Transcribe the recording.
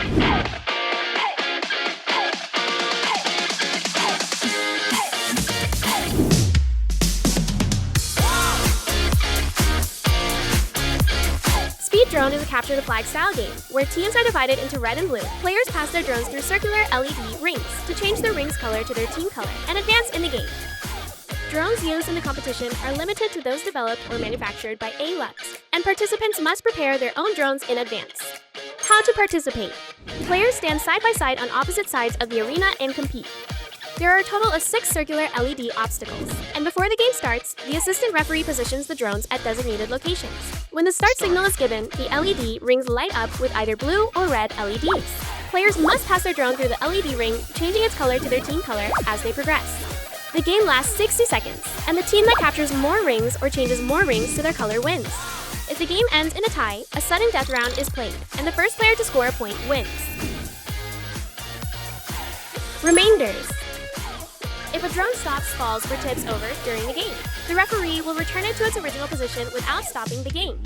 Speed Drone is a capture the flag style game, where teams are divided into red and blue. Players pass their drones through circular LED rings to change their ring's color to their team color and advance in the game. Drones used in the competition are limited to those developed or manufactured by A-Lux, and participants must prepare their own drones in advance. How to participate. Players stand side by side on opposite sides of the arena and compete. There are a total of 6 circular LED obstacles, and before the game starts, the assistant referee positions the drones at designated locations. When the start signal is given, the LED rings light up with either blue or red LEDs. Players must pass their drone through the LED ring, changing its color to their team color as they progress. The game lasts 60 seconds, and the team that captures more rings or changes more rings to their color wins. If the game ends in a tie, a sudden death round is played, and the first player to score a point wins. Remainders. If a drone stops, falls, or tips over during the game, the referee will return it to its original position without stopping the game.